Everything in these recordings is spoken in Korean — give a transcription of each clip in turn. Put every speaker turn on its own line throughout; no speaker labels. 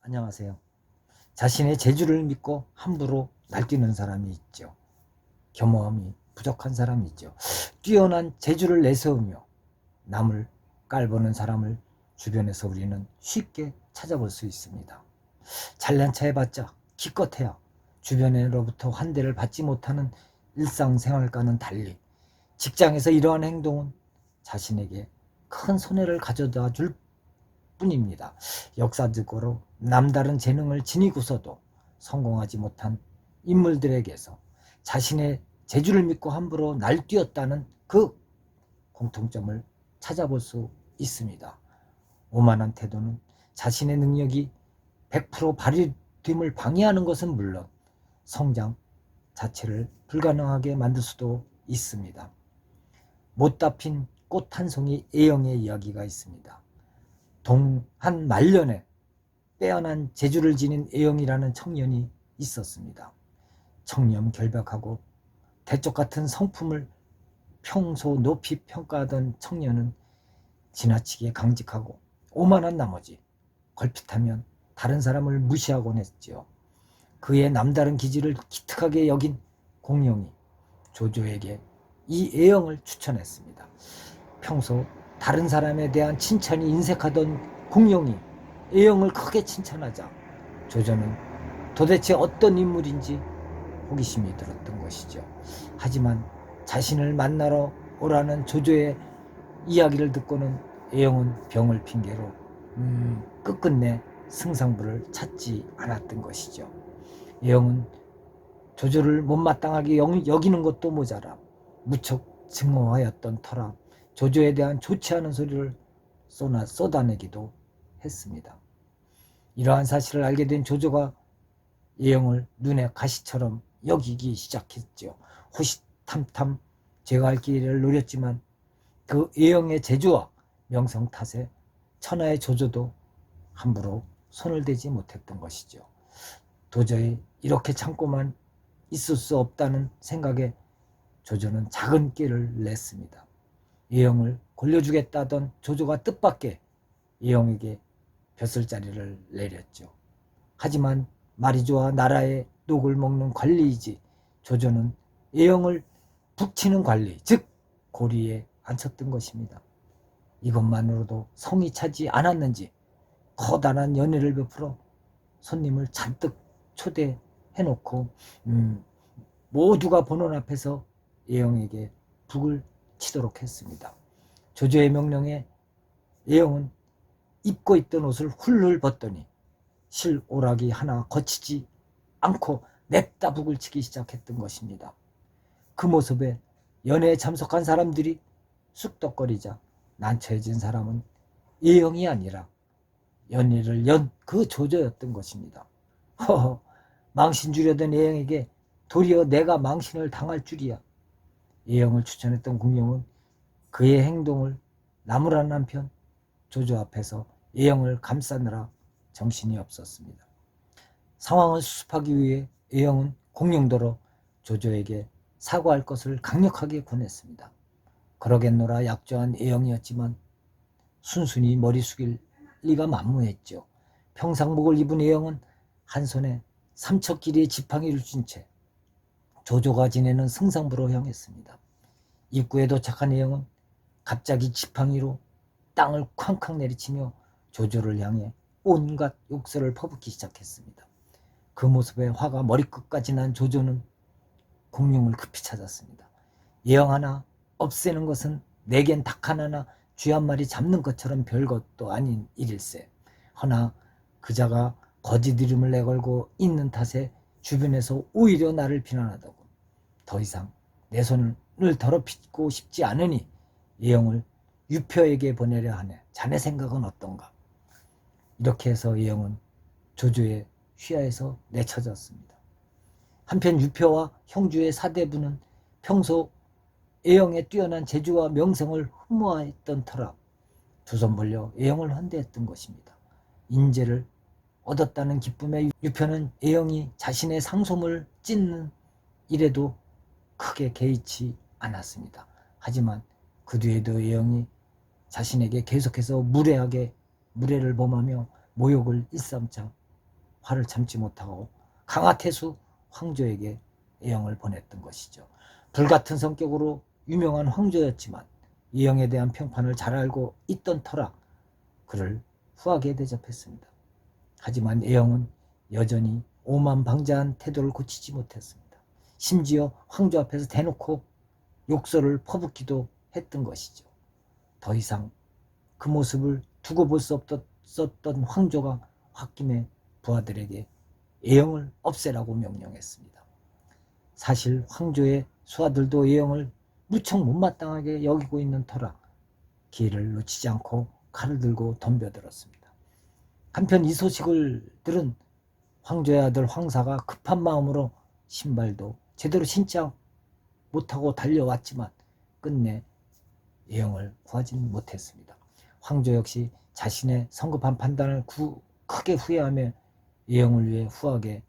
안녕하세요. 자신의 재주를 믿고 함부로 날뛰는 사람이 있죠. 겸허함이 부족한 사람이 있죠. 뛰어난 재주를 내세우며 남을 깔보는 사람을 주변에서 우리는 쉽게 찾아볼 수 있습니다. 잘난 체 해봤자 기껏해야 주변으로부터 환대를 받지 못하는 일상생활과는 달리 직장에서 이러한 행동은 자신에게 큰 손해를 가져다 줄 뿐입니다. 역사적으로 남다른 재능을 지니고서도 성공하지 못한 인물들에게서 자신의 재주를 믿고 함부로 날뛰었다는 그 공통점을 찾아볼 수 있습니다. 오만한 태도는 자신의 능력이 100% 발휘됨을 방해하는 것은 물론 성장 자체를 불가능하게 만들 수도 있습니다. 못다 핀 꽃 한 송이 애영의 이야기가 있습니다. 동한 말년에 빼어난 재주를 지닌 애영이라는 청년이 있었습니다. 청렴결백하고 대쪽 같은 성품을 평소 높이 평가하던 청년은 지나치게 강직하고 오만한 나머지 걸핏하면 다른 사람을 무시하곤 했지요. 그의 남다른 기질을 기특하게 여긴 공룡이 조조에게 이 애영을 추천했습니다. 평소 다른 사람에 대한 칭찬이 인색하던 공룡이 애영을 크게 칭찬하자 조조는 도대체 어떤 인물인지 호기심이 들었던 것이죠. 하지만 자신을 만나러 오라는 조조의 이야기를 듣고는 애영은 병을 핑계로 끝끝내 승상부를 찾지 않았던 것이죠. 애영은 조조를 못마땅하게 여기는 것도 모자라 무척 증오하였던 터라 조조에 대한 좋지 않은 소리를 쏟아내기도 했습니다. 이러한 사실을 알게 된 조조가 애영을 눈에 가시처럼 여기기 시작했죠. 호시탐탐 제갈 길을 노렸지만 그 애영의 재주와 명성 탓에 천하의 조조도 함부로 손을 대지 못했던 것이죠. 도저히 이렇게 참고만 있을 수 없다는 생각에 조조는 작은 끼를 냈습니다. 애영을 골려주겠다던 조조가 뜻밖의 애영에게 벼슬자리를 내렸죠. 하지만 말이 좋아 나라의 녹을 먹는 관리이지 조조는 애영을 북치는 관리, 즉 고리에 앉혔던 것입니다. 이것만으로도 성이 차지 않았는지 커다란 연회를 베풀어 손님을 잔뜩 초대해놓고 모두가 보는 앞에서 애영에게 북을 치도록 했습니다. 조조의 명령에 애영은 입고 있던 옷을 훌훌 벗더니 실오락이 하나 거치지 않고 냅다 북을 치기 시작했던 것입니다. 그 모습에 연회에 참석한 사람들이 쑥덕거리자 난처해진 사람은 애영이 아니라 연회를 연 그 조조였던 것입니다. 허허, 망신 주려던 애영에게 도리어 내가 망신을 당할 줄이야. 애영을 추천했던 공룡은 그의 행동을 나무라는 한편 조조 앞에서 애영을 감싸느라 정신이 없었습니다. 상황을 수습하기 위해 애영은 공룡도로 조조에게 사과할 것을 강력하게 권했습니다. 그러겠노라 약조한 애영이었지만 순순히 머리 숙일 리가 만무했죠. 평상복을 입은 애영은 한 손에 삼척끼리의 지팡이를 쥔 채 조조가 지내는 승상부로 향했습니다. 입구에 도착한 애영은 갑자기 지팡이로 땅을 쾅쾅 내리치며 조조를 향해 온갖 욕설을 퍼붓기 시작했습니다. 그 모습에 화가 머리끝까지 난 조조는 공룡을 급히 찾았습니다. 애영 하나 없애는 것은 내겐 닭 하나나 쥐 한 마리 잡는 것처럼 별것도 아닌 일일세. 허나 그자가 거짓 이름을 내걸고 있는 탓에 주변에서 오히려 나를 비난하더군. 더 이상 내 손을 더럽히고 싶지 않으니 애영을 유표에게 보내려 하네. 자네 생각은 어떤가? 이렇게 해서 애영은 조조의 휘하에서 내쳐졌습니다. 한편 유표와 형주의 사대부는 평소 애영의 뛰어난 재주와 명성을 흠모했던 터라 두 손 벌려 애영을 환대했던 것입니다. 인재를 얻었다는 기쁨에 유표는 애영이 자신의 상소문을 찢는 일에도 크게 개의치 않았습니다. 하지만 그 뒤에도 애영이 자신에게 계속해서 무례를 범하며 모욕을 일삼자 화를 참지 못하고 강하태수 황조에게 애영을 보냈던 것이죠. 불같은 성격으로 유명한 황조였지만 애영에 대한 평판을 잘 알고 있던 터라 그를 후하게 대접했습니다. 하지만 애영은 여전히 오만방자한 태도를 고치지 못했습니다. 심지어 황조 앞에서 대놓고 욕설을 퍼붓기도 했던 것이죠. 더 이상 그 모습을 두고 볼 수 없었던 황조가 홧김에 부하들에게 애영을 없애라고 명령했습니다. 사실 황조의 수하들도 애영을 무척 못마땅하게 여기고 있는 터라 기회를 놓치지 않고 칼을 들고 덤벼들었습니다. 한편 이 소식을 들은 황조의 아들 황사가 급한 마음으로 신발도 제대로 신지 못하고 달려왔지만 끝내 애영을 구하지는 못했습니다. 황조 역시 자신의 성급한 판단을 크게 후회하며 애영을 위해 후하게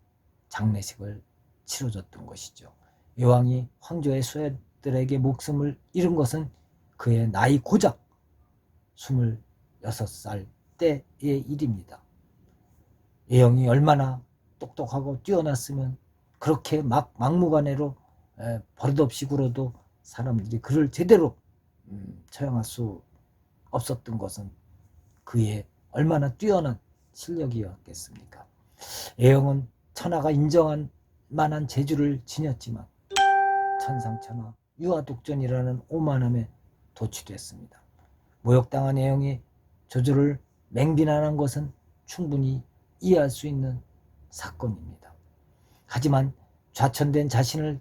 장례식을 치러줬던 것이죠. 여왕이 황조의 수하들에게 목숨을 잃은 것은 그의 나이 고작 26살 때의 일입니다. 애영이 얼마나 똑똑하고 뛰어났으면 그렇게 막무가내로 버릇없이 굴어도 사람들이 그를 제대로 처형할 수 없었던 것은 그의 얼마나 뛰어난 실력이었겠습니까? 애영은 천하가 인정한 만한 재주를 지녔지만 천상천하 유아독존이라는 오만함에 도취됐습니다. 모욕당한 애영이 조조를 맹비난한 것은 충분히 이해할 수 있는 사건입니다. 하지만 좌천된 자신을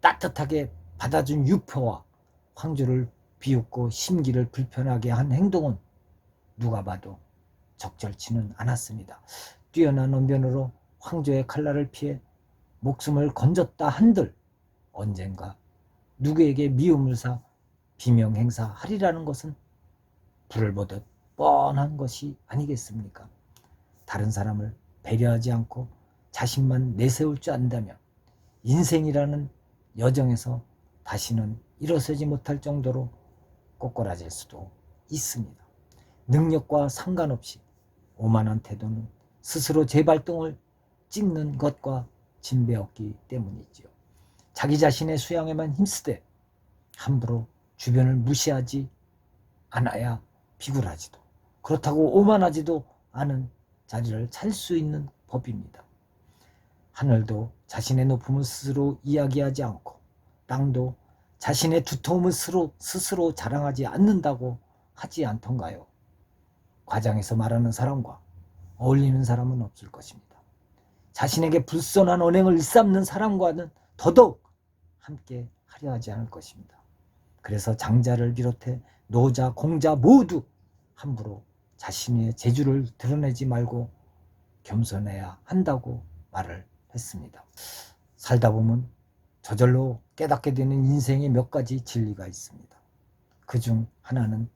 따뜻하게 받아준 유표와 황조를 비웃고 심기를 불편하게 한 행동은 누가 봐도 적절치는 않았습니다. 뛰어난 언변으로 황조의 칼날을 피해 목숨을 건졌다 한들 언젠가 누구에게 미움을 사 비명행사하리라는 것은 불을 보듯 뻔한 것이 아니겠습니까? 다른 사람을 배려하지 않고 자신만 내세울 줄 안다면 인생이라는 여정에서 다시는 일어서지 못할 정도로 꼬꾸라질 수도 있습니다. 능력과 상관없이 오만한 태도는 스스로 재발동을 찍는 것과 진배였기 때문이지요. 자기 자신의 수양에만 힘쓰되 함부로 주변을 무시하지 않아야 비굴하지도 그렇다고 오만하지도 않은 자리를 찾을 수 있는 법입니다. 하늘도 자신의 높음을 스스로 이야기하지 않고 땅도 자신의 두터움을 스스로 자랑하지 않는다고 하지 않던가요? 과장해서 말하는 사람과 어울리는 사람은 없을 것입니다. 자신에게 불손한 언행을 일삼는 사람과는 더더욱 함께 하려 하지 않을 것입니다. 그래서 장자를 비롯해 노자, 공자 모두 함부로 자신의 재주를 드러내지 말고 겸손해야 한다고 말을 했습니다. 살다 보면 저절로 깨닫게 되는 인생의 몇 가지 진리가 있습니다. 그중 하나는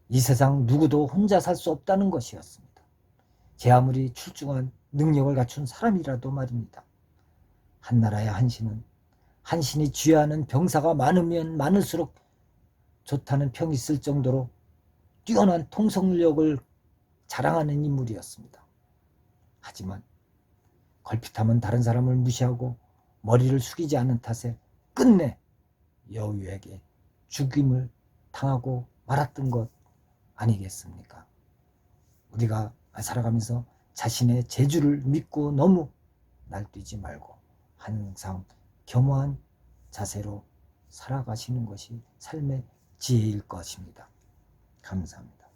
이 세상 누구도 혼자 살 수 없다는 것이었습니다. 제 아무리 출중한 능력을 갖춘 사람이라도 말입니다. 한나라의 한신은 한신이 쥐하는 병사가 많으면 많을수록 좋다는 평이 있을 정도로 뛰어난 통솔력을 자랑하는 인물이었습니다. 하지만 걸핏하면 다른 사람을 무시하고 머리를 숙이지 않은 탓에 끝내 여우에게 죽임을 당하고 말았던 것 아니겠습니까? 우리가 살아가면서 자신의 재주를 믿고 너무 날뛰지 말고 항상 겸허한 자세로 살아가시는 것이 삶의 지혜일 것입니다. 감사합니다.